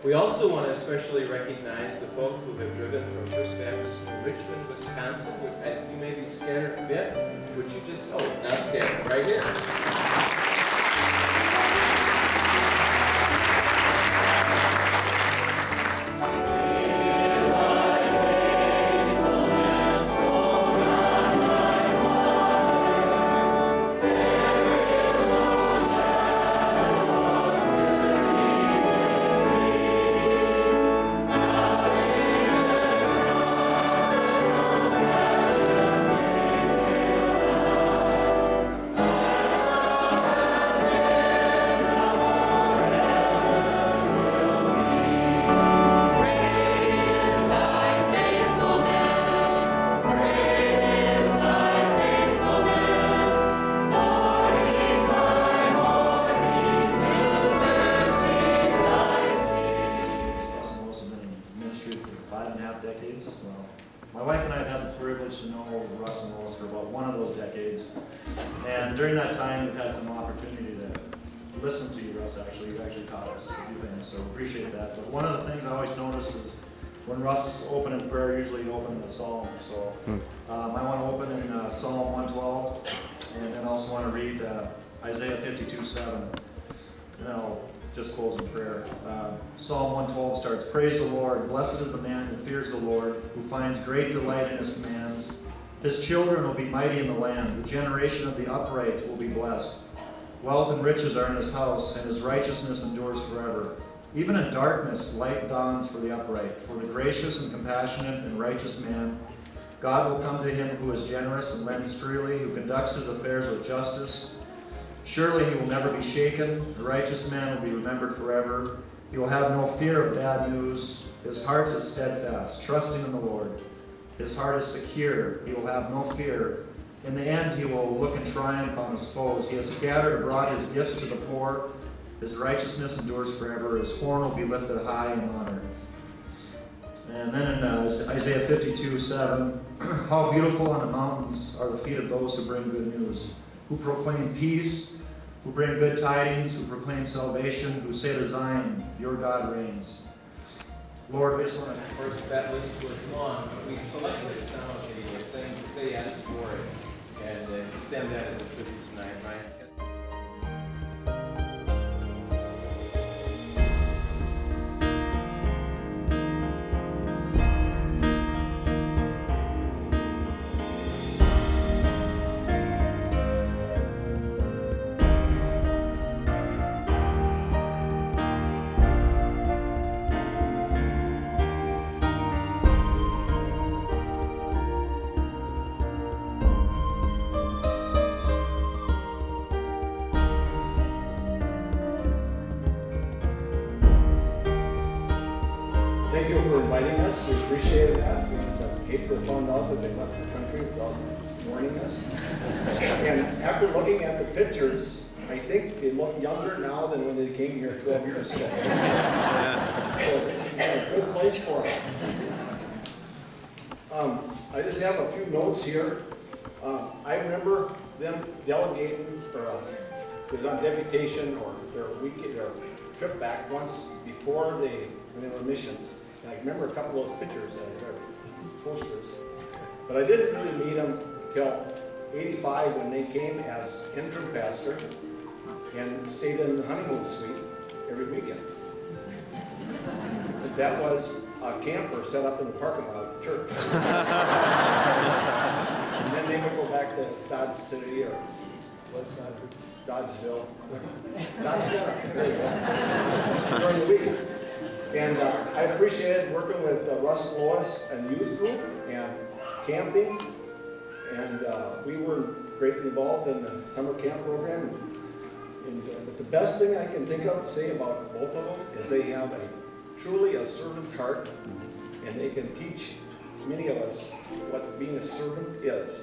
We also want to especially recognize the folk who have driven from First Baptist to Richmond, Wisconsin. You may be scattered a bit. Would you just, not scattered, right here. My wife and I have had the privilege to know Russ and Lois for about one of those decades. And during that time, we've had some opportunity to listen to you, Russ, actually. You actually taught us a few things, so appreciate that. But one of the things I always notice is when Russ opened in prayer, usually he opened in a psalm. So I want to open in Psalm 112, and then also want to read Isaiah 52:7. And then I'll just close in prayer. Psalm 112 starts, "Praise the Lord, blessed is the man who fears the Lord, who finds great delight in his commands. His children will be mighty in the land, the generation of the upright will be blessed. Wealth and riches are in his house, and his righteousness endures forever. Even in darkness light dawns for the upright, for the gracious and compassionate and righteous man. God will come to him who is generous and lends freely, who conducts his affairs with justice. Surely he will never be shaken. The righteous man will be remembered forever. He will have no fear of bad news. His heart is steadfast, trusting in the Lord. His heart is secure. He will have no fear. In the end, he will look in triumph on his foes. He has scattered abroad his gifts to the poor. His righteousness endures forever. His horn will be lifted high in honor." And then in Isaiah 52:7, "How beautiful on the mountains are the feet of those who bring good news, who proclaim peace, who bring good tidings, who proclaim salvation, who say to Zion, your God reigns." Lord, we just want to... Of course, that list was long, but we selected some of the things that they asked for and extend that as a tribute tonight, right? Thank you for inviting us. We appreciate that. April found out that they left the country without warning us. And after looking at the pictures, I think they look younger now than when they came here 12 years ago. So this is a good place for them. I just have a few notes here. I remember them delegating, it was on deputation or their trip back once before when they were missions. And I remember a couple of those pictures as their posters. But I didn't really meet them until 85 when they came as interim pastor and stayed in the honeymoon suite every weekend. That was a camper set up in the parking lot of the church. And then they would go back to Dodge City or Dodgeville. Dodge Center. There you go. During the week. And I appreciated working with Russ and Lois and youth group and camping. And we were greatly involved in the summer camp program. But the best thing I can think of to say about both of them is they have truly a servant's heart, and they can teach many of us what being a servant is.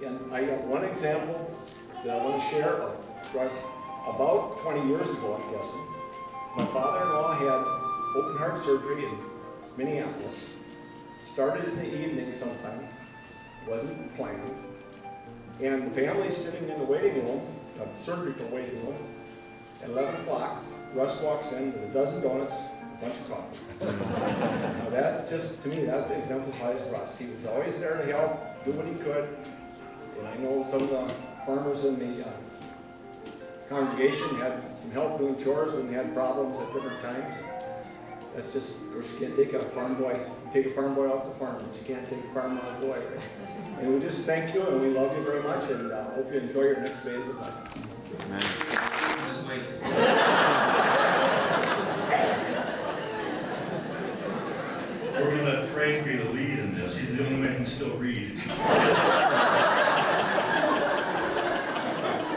And I got one example that I want to share of Russ. About 20 years ago, I'm guessing, my father-in-law had open heart surgery in Minneapolis. Started in the evening sometime, wasn't planned. And the family's sitting in the waiting room, a surgical waiting room, At 11 o'clock, Russ walks in with a dozen donuts, a bunch of coffee. Now that's just, to me, that exemplifies Russ. He was always there to help, do what he could. And I know some of the farmers in the congregation had some help doing chores when they had problems at different times. That's just, of course, you can't take a farm boy. You take a farm boy off the farm, but you can't take a farm out of boy, right? And we just thank you, and we love you very much, and hope you enjoy your next phase of life. Amen. Just wait. We're going to let Frank be the lead in this. He's the only one that can still read.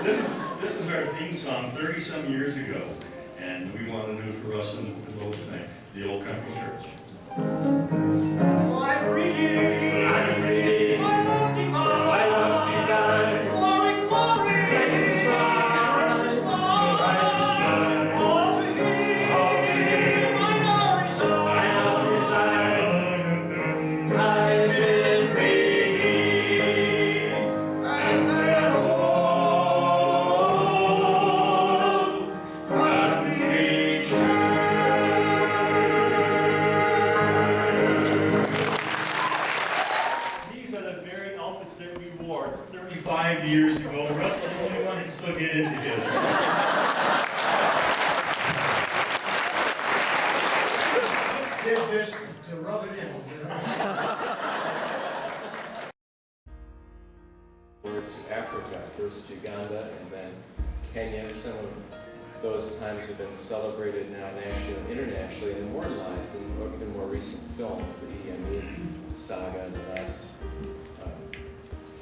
This was our theme song 30-some years ago, and we want to do it for Russ and Lois tonight, the old country church. I'm reading, my love divine, glory, glory, righteous mine, all to Him, I now resign, I've been redeemed, and I am old, country church. These are the very outfits that we wore 35 years ago. Russ is the only one that can still get into his. Did this to rub it in. Forward to Africa, first Uganda and then Kenya. Some of those times have been celebrated now nationally and internationally and immortalized in even more recent films, the Idi Amin saga and the last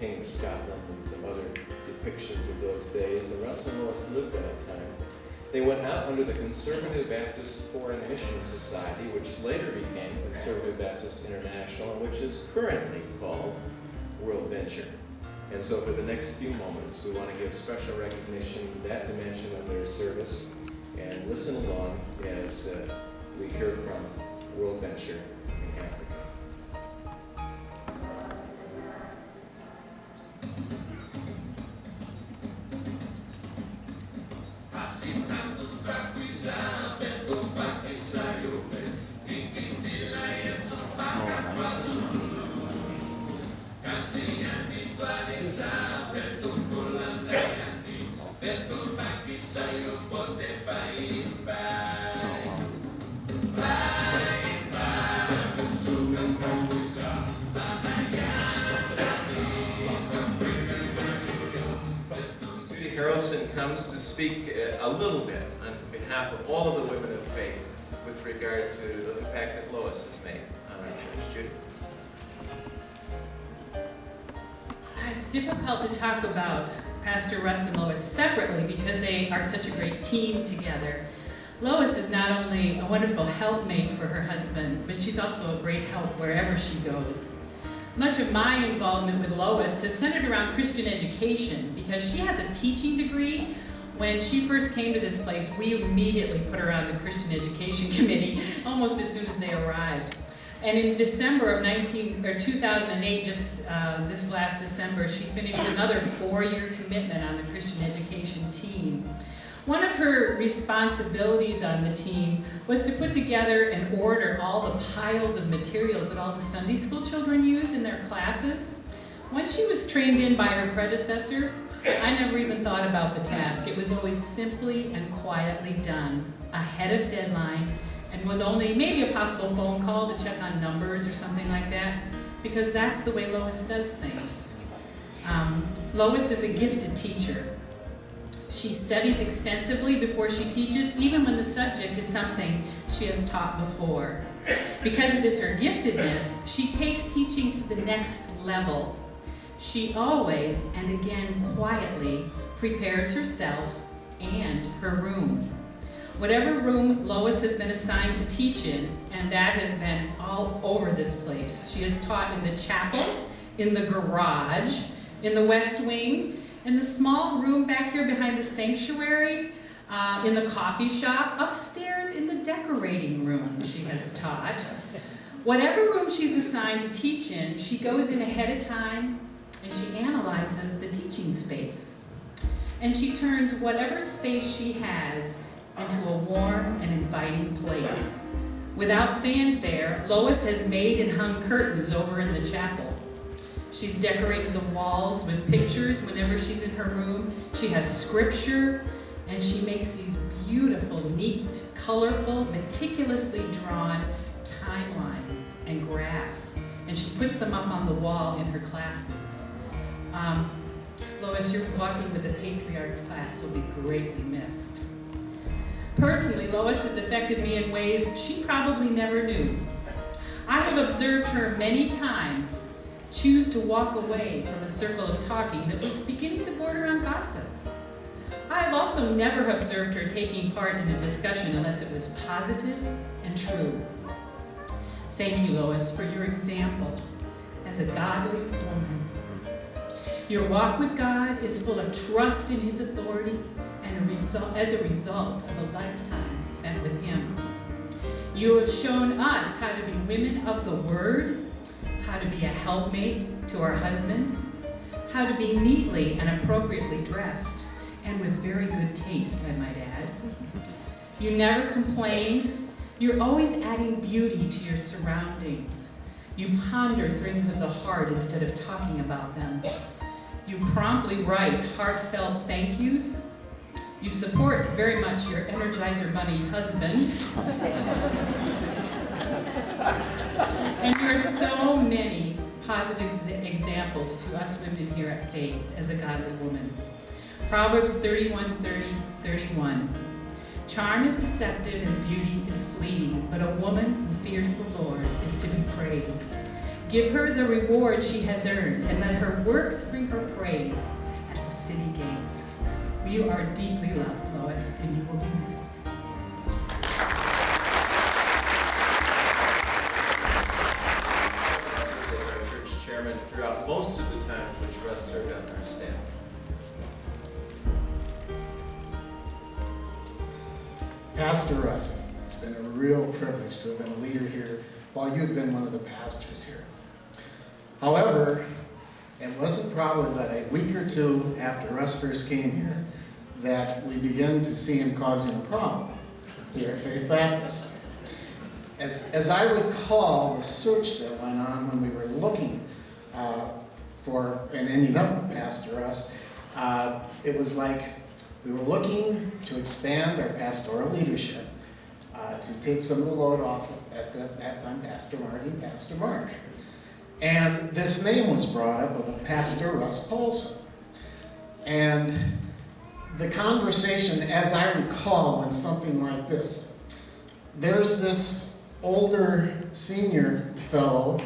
King of Scotland and some other depictions of those days. And Russ and Lois lived that time. They went out under the Conservative Baptist Foreign Mission Society, which later became Conservative Baptist International, and which is currently called World Venture. And so for the next few moments, we want to give special recognition to that dimension of their service and listen along as we hear from World Venture in Africa. Paulson comes to speak a little bit on behalf of all of the women of faith with regard to the impact that Lois has made on our church. Judy? It's difficult to talk about Pastor Russ and Lois separately because they are such a great team together. Lois is not only a wonderful helpmate for her husband, but she's also a great help wherever she goes. Much of my involvement with Lois has centered around Christian education because she has a teaching degree. When she first came to this place, we immediately put her on the Christian Education Committee almost as soon as they arrived. And in December of 2008, just this last December, she finished another 4-year commitment on the Christian education team. One of her responsibilities on the team was to put together and order all the piles of materials that all the Sunday school children use in their classes. Once she was trained in by her predecessor, I never even thought about the task. It was always simply and quietly done, ahead of deadline, and with only maybe a possible phone call to check on numbers or something like that, because that's the way Lois does things. Lois is a gifted teacher. She studies extensively before she teaches, even when the subject is something she has taught before. Because it is her giftedness, she takes teaching to the next level. She always, and again quietly, prepares herself and her room. Whatever room Lois has been assigned to teach in, and that has been all over this place. She has taught in the chapel, in the garage, in the West Wing, in the small room back here behind the sanctuary, in the coffee shop, upstairs in the decorating room she has taught. Whatever room she's assigned to teach in, she goes in ahead of time and she analyzes the teaching space. and she turns whatever space she has into a warm and inviting place. Without fanfare, Lois has made and hung curtains over in the chapel. She's decorated the walls with pictures whenever she's in her room. She has scripture, and she makes these beautiful, neat, colorful, meticulously drawn timelines and graphs, and she puts them up on the wall in her classes. Lois, your Walking with the Patriarchs class will be greatly missed. Personally, Lois has affected me in ways she probably never knew. I have observed her many times choose to walk away from a circle of talking that was beginning to border on gossip. I have also never observed her taking part in a discussion unless it was positive and true. Thank you, Lois, for your example as a godly woman. Your walk with God is full of trust in His authority and as a result of a lifetime spent with Him. You have shown us how to be women of the Word, how to be a helpmate to our husband, how to be neatly and appropriately dressed, and with very good taste, I might add. You never complain. You're always adding beauty to your surroundings. You ponder things of the heart instead of talking about them. You promptly write heartfelt thank yous. You support very much your Energizer Bunny husband. And there are so many positive examples to us women here at Faith as a godly woman. Proverbs 31:30-31. Charm is deceptive and beauty is fleeting, but a woman who fears the Lord is to be praised. Give her the reward she has earned, and let her works bring her praise at the city gates. You are deeply loved, Lois, and you will be missed. As our church chairman throughout most of the times which Russ served on our staff. Pastor Russ, it's been a real privilege to have been a leader here while you've been one of the pastors here. However, it wasn't probably but a week or two after Russ first came here that we began to see him causing a problem here at Faith Baptist. As I recall the search that went on when we were looking for and ending up with Pastor Russ, it was like we were looking to expand our pastoral leadership to take some of the load off at that time Pastor Marty and Pastor Mark. And this name was brought up of a Pastor Russ Paulson. And the conversation, as I recall, went something like this. There's this older senior fellow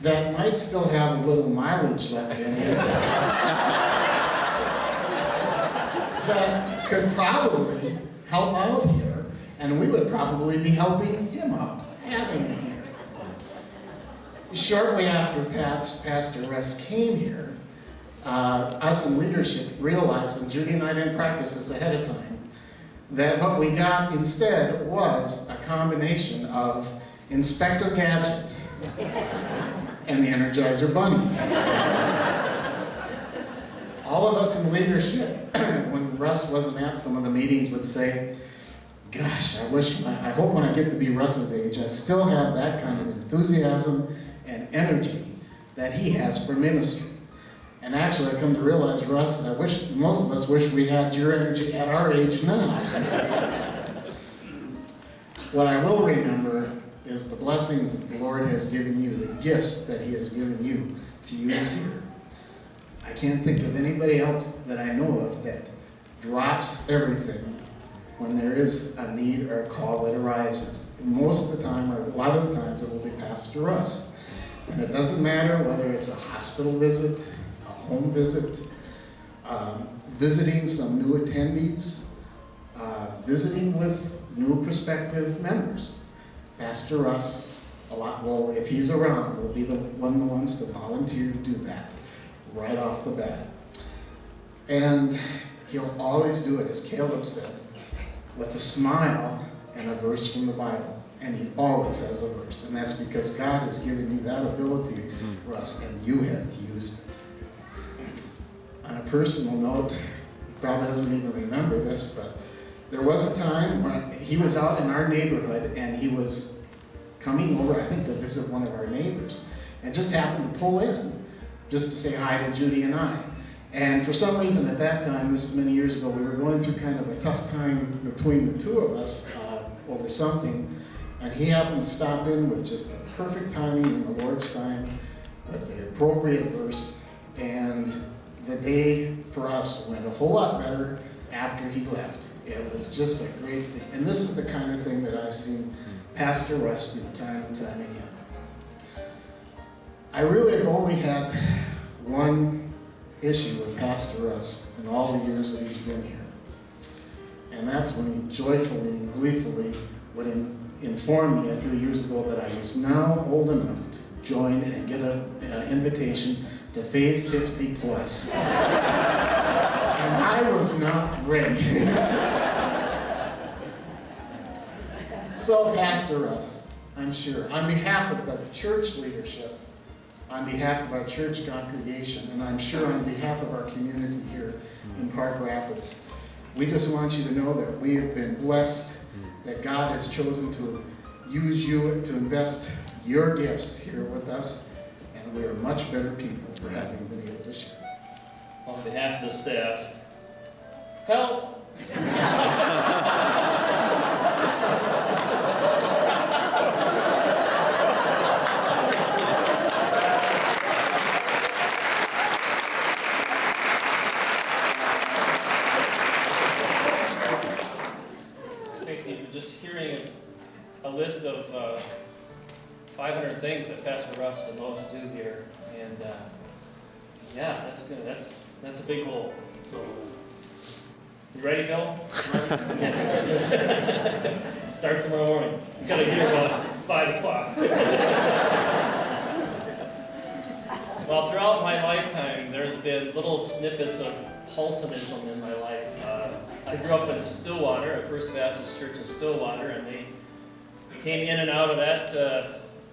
that might still have a little mileage left in him that could probably help out here, and we would probably be helping him out, having him here. Shortly after Pastor Russ came here, us in leadership realized, and Judy and I didn't practice this ahead of time, that what we got instead was a combination of Inspector Gadget and the Energizer Bunny. All of us in leadership, when Russ wasn't at some of the meetings, would say, gosh, I hope when I get to be Russ's age, I still have that kind of enthusiasm and energy that he has for ministry. And actually, I come to realize, Russ, I wish most of us wish we had your energy at our age now. What I will remember is the blessings that the Lord has given you, the gifts that He has given you to use here. I can't think of anybody else that I know of that drops everything when there is a need or a call that arises. Most of the time, or a lot of the times, it will be Pastor Russ. And it doesn't matter whether it's a hospital visit, a home visit, visiting some new attendees, visiting with new prospective members. Pastor Russ, if he's around, will be one of the ones to volunteer to do that right off the bat. And he'll always do it, as Caleb said, with a smile and a verse from the Bible. And he always has a verse. And that's because God has given you that ability, Russ, and you have used it. On a personal note, probably doesn't even remember this, but there was a time when he was out in our neighborhood and he was coming over, I think, to visit one of our neighbors, and just happened to pull in just to say hi to Judy and I. And for some reason at that time, this was many years ago, we were going through kind of a tough time between the two of us over something, and he happened to stop in with just the perfect timing in the Lord's time with the appropriate verse, and the day for us went a whole lot better after he left. It was just a great thing, and this is the kind of thing that I've seen Pastor Russ do time and time again. I really have only had one issue with Pastor Russ in all the years that he's been here. And that's when he joyfully and gleefully would inform me a few years ago that I was now old enough to join and get an invitation to Faith 50 Plus. And I was not ready. So, Pastor Russ, I'm sure, on behalf of the church leadership, on behalf of our church congregation, and I'm sure on behalf of our community here in Park Rapids, we just want you to know that we have been blessed, that God has chosen to use you to invest your gifts here with us, and we are much better people for having been able to share. On behalf of the staff, help! Just hearing a list of 500 things that Pastor Russ and Lois do here, and yeah, that's a big goal. So, you ready, Phil? Starts tomorrow morning. You gotta get here about 5 o'clock. Well, throughout my lifetime, there's been little snippets of Paulsonism in my life. I grew up in Stillwater, a First Baptist church in Stillwater, and they came in and out of that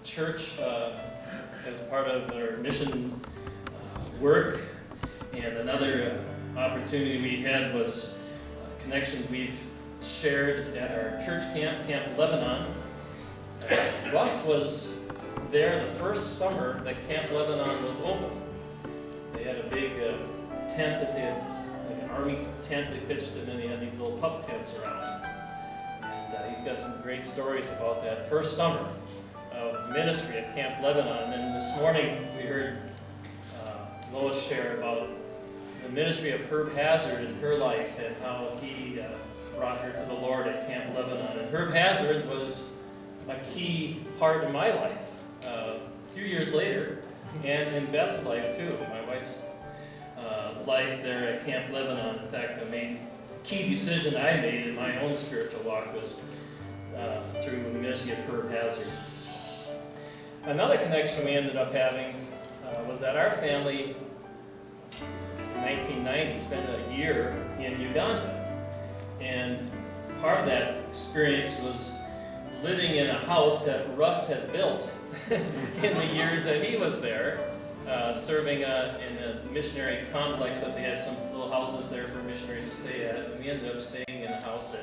church as part of their mission work. And another opportunity we had was connections we've shared at our church camp, Camp Lebanon. Russ was there the first summer that Camp Lebanon was open. They had a big tent that they had, like an army tent they pitched, and then they had these little pup tents around. And he's got some great stories about that first summer of ministry at Camp Lebanon. And this morning we heard Lois share about the ministry of Herb Hazard in her life and how he brought her to the Lord at Camp Lebanon. And Herb Hazard was a key part in my life. A few years later, and in Beth's life too, my wife's life there at Camp Lebanon. In fact, a key decision I made in my own spiritual walk was through the ministry of Herb Hazard. Another connection we ended up having was that our family in 1990 spent a year in Uganda. And part of that experience was living in a house that Russ had built in the years that he was there, serving in a missionary complex that they had some little houses there for missionaries to stay at. And we ended up staying in a house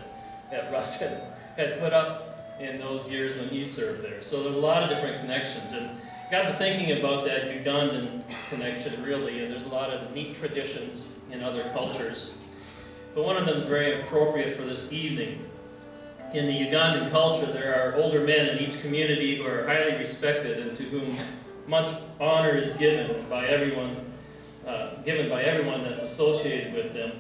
that Russ had put up in those years when he served there. So there's a lot of different connections. And got to thinking about that Ugandan connection, really, and there's a lot of neat traditions in other cultures. But one of them is very appropriate for this evening. In the Ugandan culture, there are older men in each community who are highly respected and to whom much honor is given by everyone that's associated with them.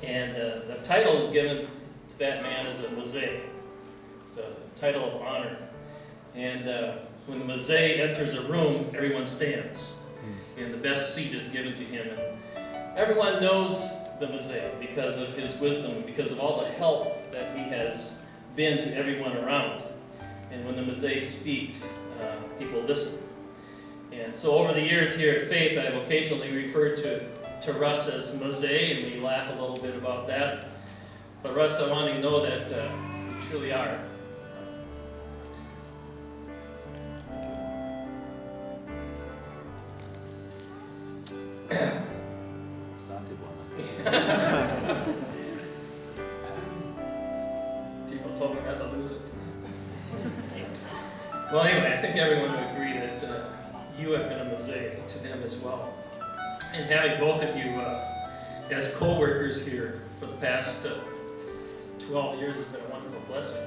And the title is given to that man as a Mzee. It's a title of honor. And when the Mzee enters a room, everyone stands. And the best seat is given to him. And everyone knows the Mzee because of his wisdom, because of all the help that he has been to everyone around. And when the Mzee speaks, people listen. And so over the years here at Faith, I've occasionally referred to Russ as Mzee, and we laugh a little bit about that. But Russ, I want you to know that you truly are. People told me not to lose it. Well, anyway, I think everyone would agree that you have been a mosaic to them as well. And having both of you as co-workers here for the past 12 years has been a wonderful blessing.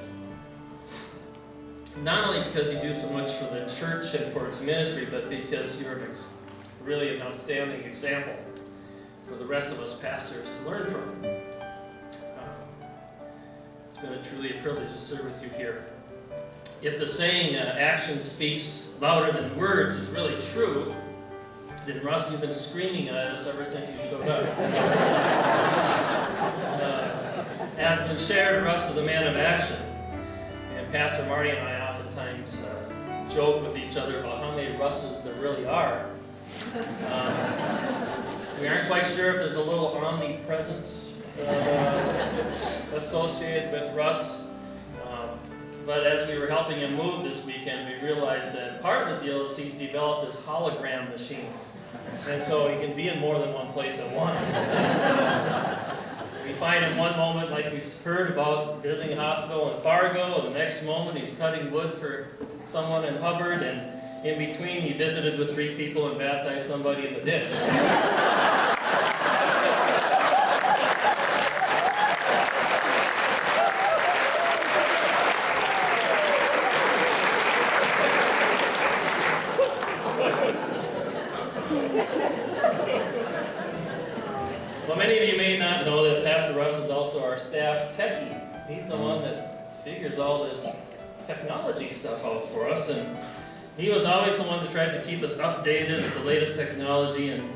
Not only because you do so much for the church and for its ministry, but because you're really an outstanding example for the rest of us pastors to learn from. It's been truly a privilege to serve with you here. If the saying, action speaks louder than words, is really true, then Russ, you've been screaming at us ever since you showed up. As been shared, Russ is a man of action. And Pastor Marty and I oftentimes joke with each other about how many Russes there really are. We aren't quite sure if there's a little omnipresence associated with Russ. But as we were helping him move this weekend, we realized that part of the deal is he's developed this hologram machine. And so he can be in more than one place at once. We find him one moment, like we've heard about, visiting a hospital in Fargo, and the next moment he's cutting wood for someone in Hubbard, and in between he visited with 3 people and baptized somebody in the ditch. Well, many of you may not know that Pastor Russ is also our staff techie. He's the one that figures all this technology stuff out for us, and he was always the one that tries to keep us updated with the latest technology and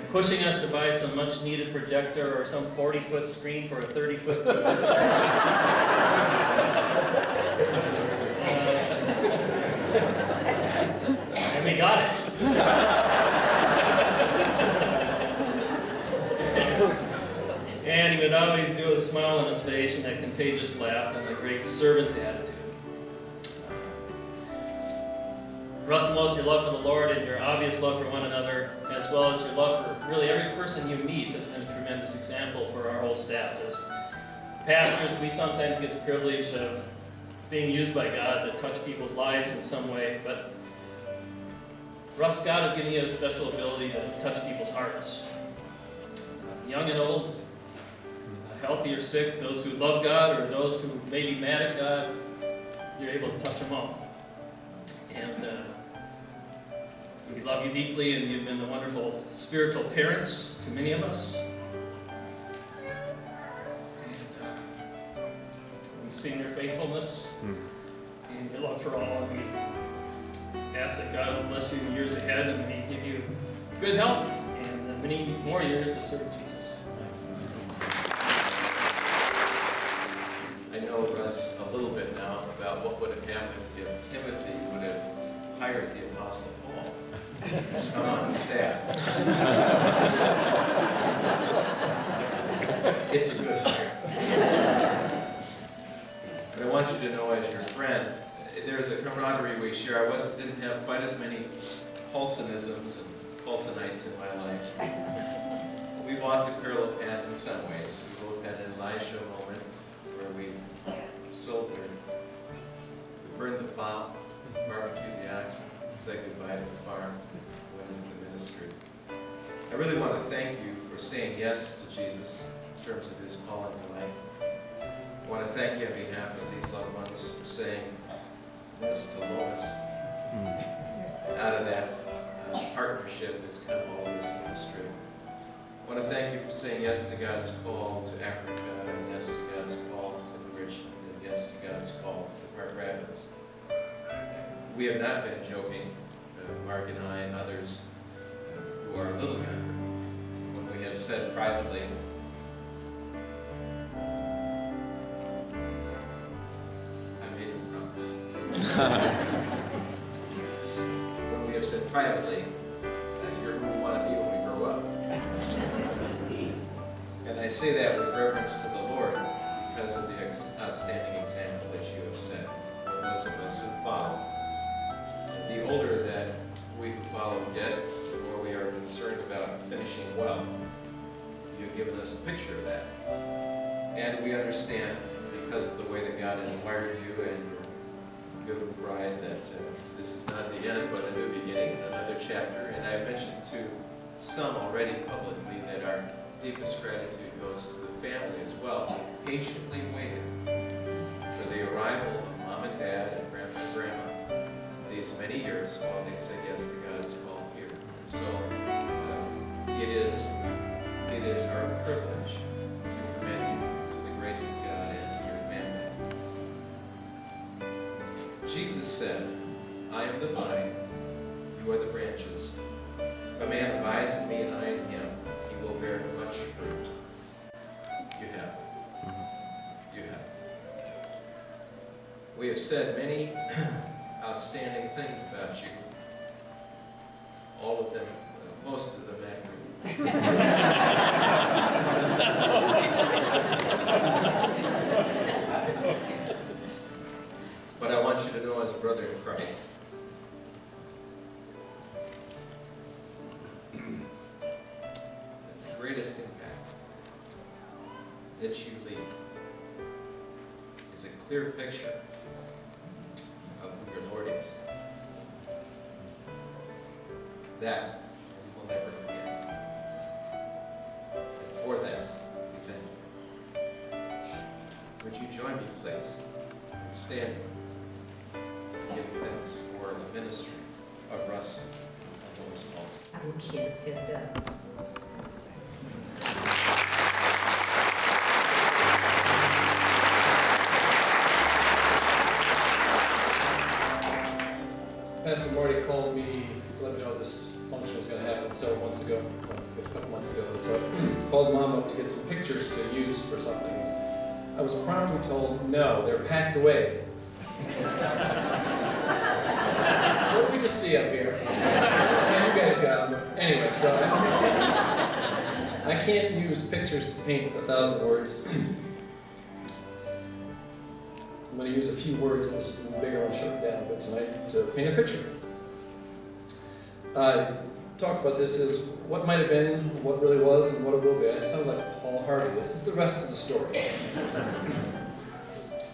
pushing us to buy some much-needed projector or some 40-foot screen for a 30-foot and we got it. And he would always do a smile on his face and that contagious laugh and a great servant attitude. Russ, and Lois, your love for the Lord and your obvious love for one another, as well as your love for really every person you meet, has been a tremendous example for our whole staff. As pastors, we sometimes get the privilege of being used by God to touch people's lives in some way, but Russ, God has given you a special ability to touch people's hearts. Young and old, healthy or sick, those who love God or those who may be mad at God, you're able to touch them all. And we love you deeply, and you've been the wonderful spiritual parents to many of us. And we've seen your faithfulness and your love for all, and we ask that God will bless you in the years ahead and may give you good health and many more years to serve Jesus. I know, Russ, a little bit now about what would have happened if Timothy would have hired the Apostle Paul to come on staff. It's a good hire. But I want you to know, as your friend, there's a camaraderie we share. I didn't have quite as many Paulsonisms and Paulsonites in my life. We walked the parallel path in some ways. We both had an Elisha moment where we sold their, we burned the plow, barbecued the oxen, said goodbye to the farm, went into the ministry. I really want to thank you for saying yes to Jesus in terms of his calling in life. I want to thank you on behalf of these loved ones for saying yes to Lois. Out of that partnership is come all of this ministry. I want to thank you for saying yes to God's call to Africa, and yes to God's call to Richmond, and yes to God's call to Park Rapids. We have not been joking, Mark and I and others who are little men, when we have said privately, I made a promise. When we have said privately, you're who we want to be when we grow up. And I say that with reverence to the Lord because of the outstanding example that you have set for those of us who follow. The older that we who follow get, the more we are concerned about finishing well. you've given us a picture of that. And we understand, because of the way that God has wired you and your beautiful bride, that this is not the end, but a new beginning, another chapter. And I've mentioned to some already publicly that our deepest gratitude goes to the family as well, who patiently waited for the arrival of Mom and Dad and Grandpa and Grandma these many years while they said yes to God's call here. And so it is our privilege to commend you to the grace of God and to your family. Jesus said, I am the vine, you are the branches. If a man abides in me and I in him, he will bear much fruit. You have. You have. We have said many outstanding things about you. All of them, most of them accurate. But I want you to know, as a brother in Christ, the greatest impact that you leave is a clear picture of who your Lord is. That we will never forget. And for that, we thank you. Would you join me, please, in standing and giving thanks for the ministry of Russ and Lois Paulson? I can't hit that. Pastor Marty called me to let me know this function was going to happen several months ago, well, it was a couple months ago, and so I called Mom up to get some pictures to use for something. I was promptly told, no, they're packed away. What did we just see up here? Yeah, you guys got them. Anyway, so I can't use pictures to paint 1,000 words. I'm going to use a few words, it was a little bigger and short down a bit tonight, to paint a picture. I talked about this as what might have been, what really was, and what it will be. It sounds like Paul Harvey. This is the rest of the story.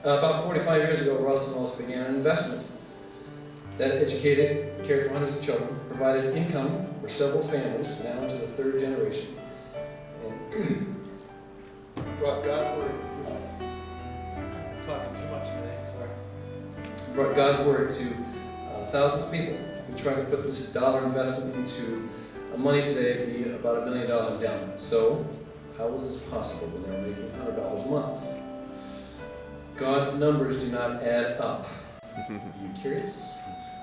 About 45 years ago, Russ and Lois began an investment that educated, cared for hundreds of children, provided income for several families, now into the third generation, and brought God's word. Talking too much today, sorry. Brought God's word to thousands of people. If we try to put this dollar investment into money today, it'd be about $1 million endowment. So, how was this possible when they were making $100 a month? God's numbers do not add up. Are you curious?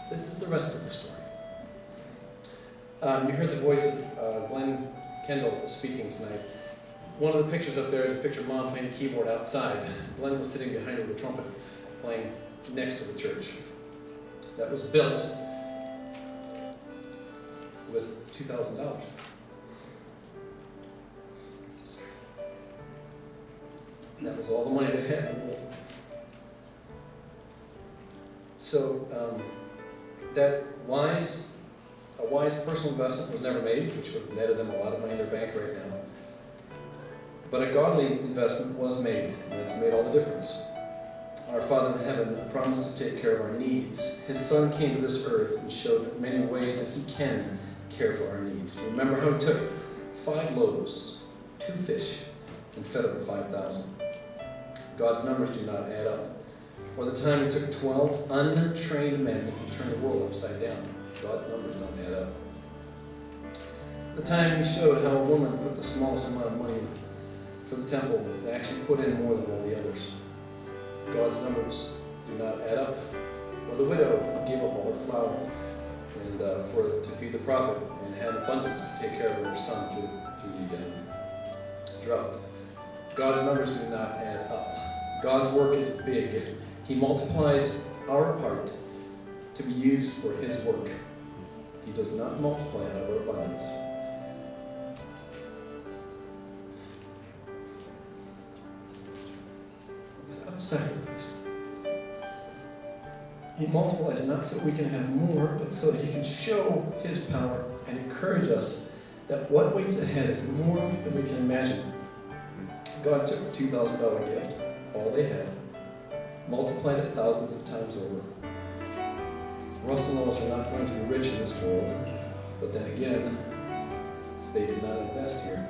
This is the rest of the story. You heard the voice of Glenn Kendall speaking tonight. One of the pictures up there is a picture of Mom playing a keyboard outside. Glenn was sitting behind her with a trumpet, playing next to the church. That was built with $2,000. And that was all the money they had. So that a wise personal investment was never made, which would have netted them a lot of money in their bank right now. But a godly investment was made, and that's made all the difference. Our Father in heaven promised to take care of our needs. His Son came to this earth and showed many ways that he can care for our needs. Remember how he took 5 loaves, 2 fish, and fed up 5,000. God's numbers do not add up. Or the time he took 12 untrained men and turned the world upside down. God's numbers don't add up. The time he showed how a woman put the smallest amount of money for the temple and actually put in more than all the others. God's numbers do not add up. Or the widow who gave up all her flour and to feed the prophet and had abundance to take care of her son through the drought. God's numbers do not add up. God's work is big. He multiplies our part to be used for his work. He does not multiply out of our abundance. Sacrifice. He multiplies not so we can have more, but so that he can show his power and encourage us that what waits ahead is more than we can imagine. God took the $2,000 gift, all they had, multiplied it thousands of times over. Russ and Lois are not going to be rich in this world, but then again, they did not invest here.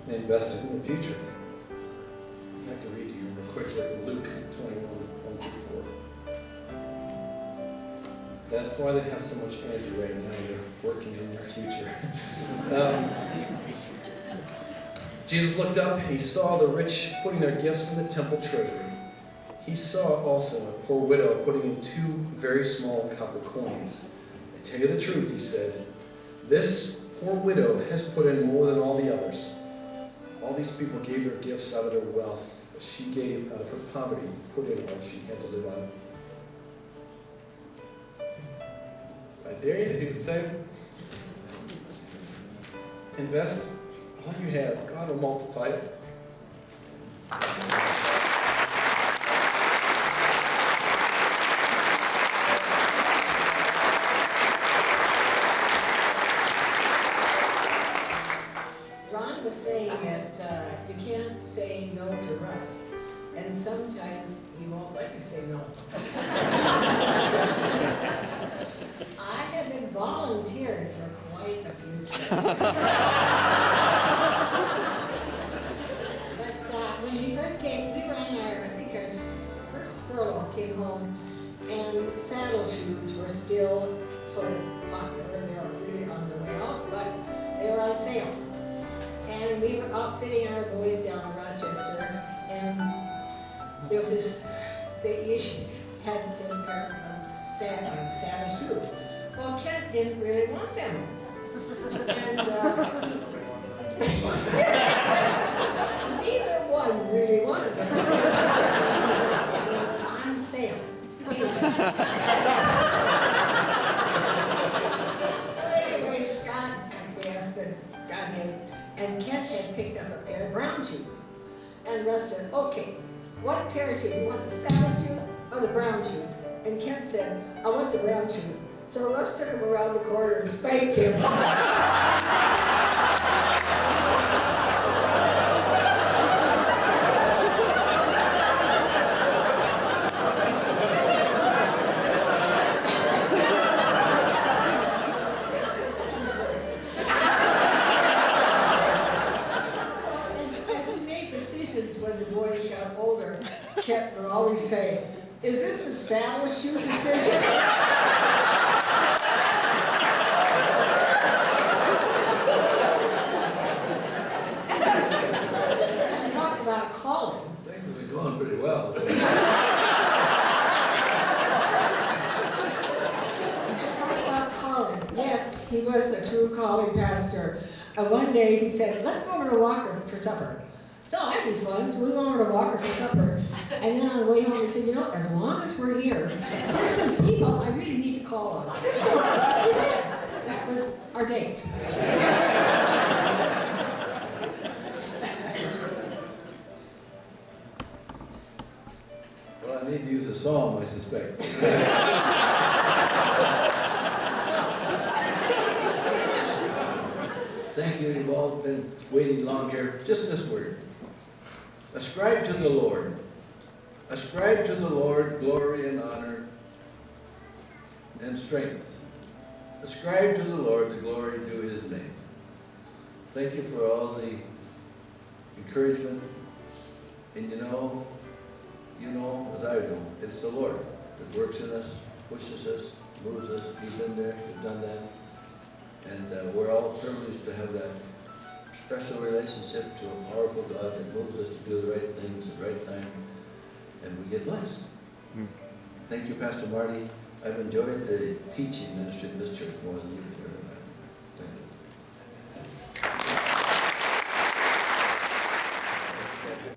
They invested in the future. I'd like to read to you real quick here from Luke 21:1-4. That's why they have so much energy right now. They're working on their future. Jesus looked up and he saw the rich putting their gifts in the temple treasury. He saw also a poor widow putting in 2 very small copper coins. I tell you the truth, he said, this poor widow has put in more than all the others. All these people gave their gifts out of their wealth, but she gave out of her poverty, put in all she had to live on. I dare you to do the same. Invest all you have. God will multiply it. Ron was saying that you can't say no to Russ, and sometimes he won't let you say no. I have been volunteered for quite a few things. But when we first came, we were on our first furlough, came home, and saddle shoes were still sort of popular. They were really on the way out, but they were on sale. And we were outfitting our boys down in Rochester, and there was this, they each had to get a pair of saddle shoes. Well, Kent didn't really want them. And neither one really wanted them. They were on sale. So anyway, Scott acquiesced and got his, and Kent had picked up a pair of brown shoes. And Russ said, okay, what pair of shoes? You want the saddle shoes or the brown shoes? And Kent said, I want the brown shoes. So Russ took him around the corner and spanked him. When the boys got older, Kent would always say, is this a saddle shoe decision? And talk about calling. Things have been going pretty well. And talk about calling. Yes, he was a true calling pastor. One day he said, let's go over to Walker for supper. So that'd be fun. So we went over to Walker for supper. And then on the way home, he said, you know, as long as we're here, there's some people I really need to call on. So we did. That was our date. Well, I need to use a psalm, I suspect. Thank you. You've all been waiting long here. Just this word. Ascribe to the Lord. Ascribe to the Lord glory and honor and strength. Ascribe to the Lord the glory due his name. Thank you for all the encouragement. And you know as I know, it's the Lord that works in us, pushes us, moves us. He's been there, he's done that. And we're all privileged to have that special relationship to a powerful God that moves us to do the right things at the right time, and we get blessed. Thank you, Pastor Marty. I've enjoyed the teaching ministry in this church more than you could ever imagine. Thank you.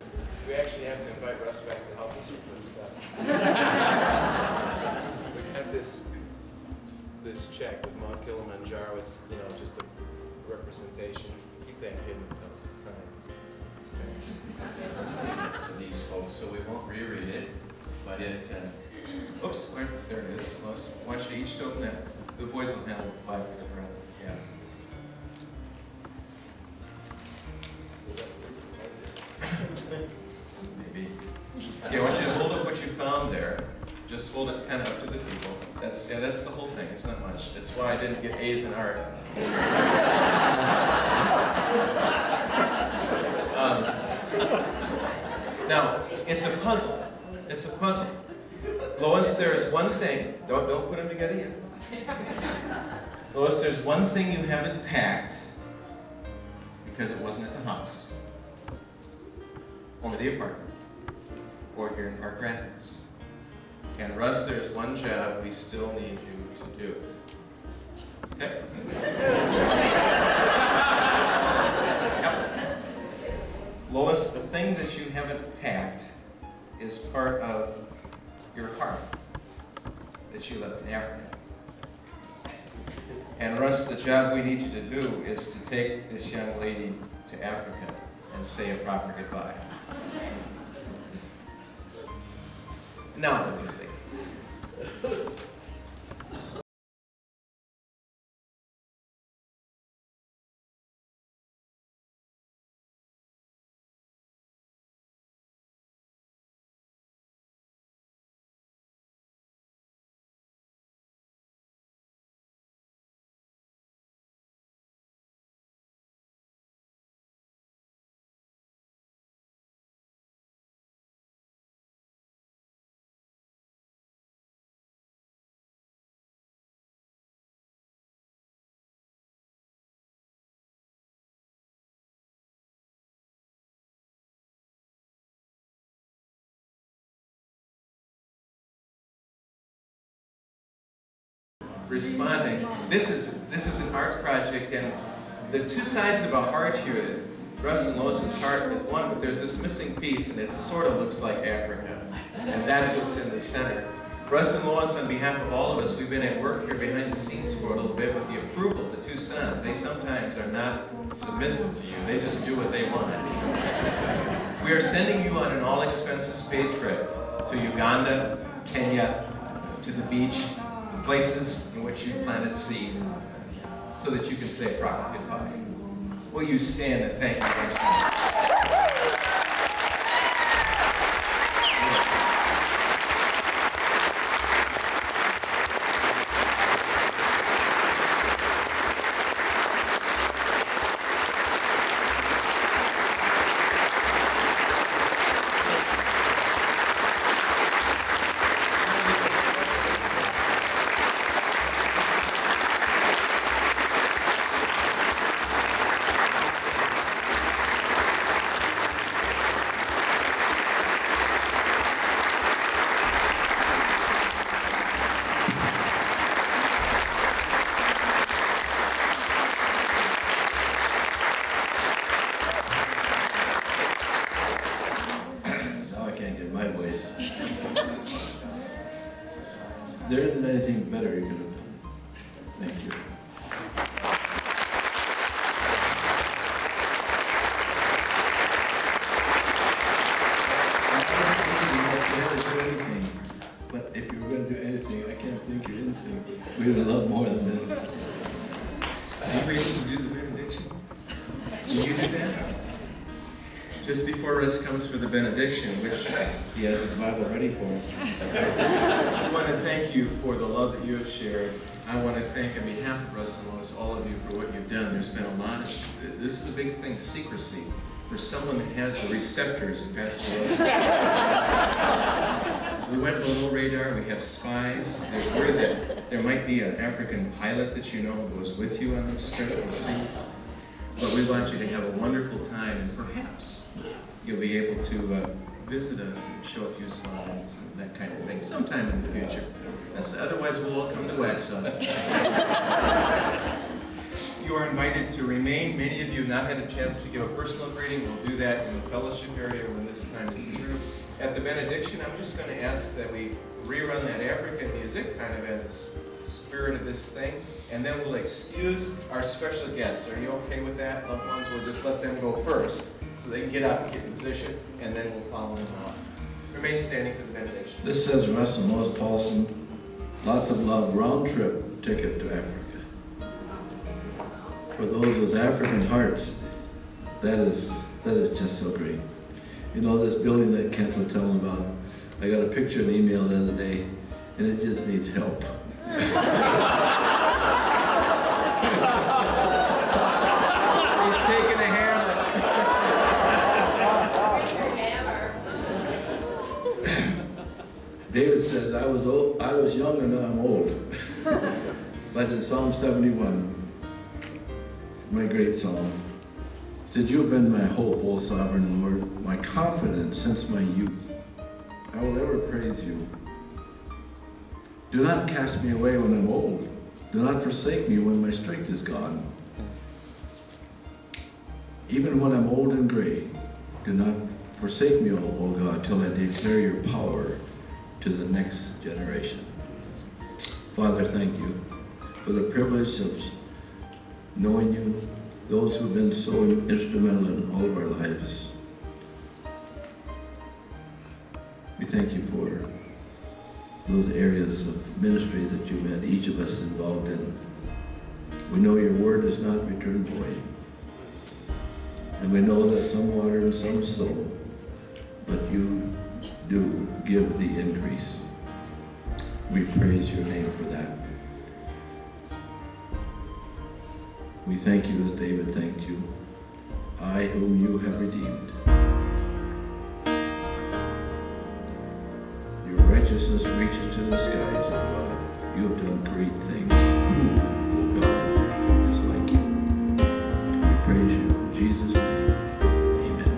We actually have to invite Russ back to help us with this stuff. We have this check with Mount Kilimanjaro. It's just a representation. Keep that hidden until it's time. To these folks, so we won't reread it, but it. Oops, there it is. I want you each to open that. The boys will handle the Bible around. Yeah. Maybe. Yeah, I want you to hold up what you found there. Just hold it kind of up to the people. That's the whole thing. It's not much. That's why I didn't get A's in art. Now, it's a puzzle. It's a puzzle. Lois, there is one thing. Don't put them together yet. Lois, there's one thing you haven't packed because it wasn't at the house. Only the apartment. Or here in Park Rapids. And Russ, there's one job we still need you to do. Okay? Yep. Lois, the thing that you haven't packed is part of your heart that you left in Africa. And Russ, the job we need you to do is to take this young lady to Africa and say a proper goodbye. Now, what do you think? Responding. This is an art project, and the two sides of a heart here, that Russ and Lois's heart is one, but there's this missing piece, and it sort of looks like Africa, and that's what's in the center. Russ and Lois, on behalf of all of us, we've been at work here behind the scenes for a little bit with the approval of the two sons. They sometimes are not submissive to you; they just do what they want. We are sending you on an all-expenses-paid trip to Uganda, Kenya, to the beach, places in which you planted seed, so that you can say a proper goodbye. Will you stand and thank you once more? There isn't anything better you could have done. Thank you. But if you were going to do anything, I can't think of anything we would love more than this. Are you able to do the benediction? Can you do that? Just before Russ comes for the benediction, which he has his Bible ready for, I want to thank you for the love that you have shared. I want to thank, on behalf of Russ and Lois, all of you for what you've done. There's been a lot of, this is a big thing, secrecy. For someone that has the receptors of Pastor Russ. We went below radar, we have spies. There's word that there might be an African pilot that you know who goes with you on this trip, we'll see. But we want you to have a wonderful time, and perhaps you'll be able to visit us and show a few slides and that kind of thing sometime in the future. Otherwise, we'll all come to Waxhaw. You are invited to remain. Many of you have not had a chance to give a personal greeting. We'll do that in the fellowship area when this time is through. At the benediction, I'm just going to ask that we rerun that African music, kind of as a spirit of this thing, and then we'll excuse our special guests. Are you okay with that, loved ones? We'll just let them go first, so they can get up and get in position, and then we'll follow them on. Remain standing for the benediction. This says Russ and Lois Paulson, lots of love, round trip ticket to Africa. For those with African hearts, that is just so great. You know, this building that Kent was telling about, I got a picture and email the other day, and it just needs help. He's taking a hammer. David says, I was young and now I'm old. But in Psalm 71, my great psalm, said, you've been my hope, O sovereign Lord, my confidence since my youth. I will ever praise you. Do not cast me away when I'm old. Do not forsake me when my strength is gone. Even when I'm old and gray, do not forsake me, O God, till I declare your power to the next generation. Father, thank you for the privilege of knowing you, those who've been so instrumental in all of our lives. We thank you for those areas of ministry that you had each of us involved in. We know your word does not return void. And we know that some water and some sow, but you do give the increase. We praise your name for that. We thank you as David thanked you, I whom you have redeemed. Your righteousness reaches to the skies, O God. You have done great things. Who, O God, is like you? We praise you in Jesus' name. Amen.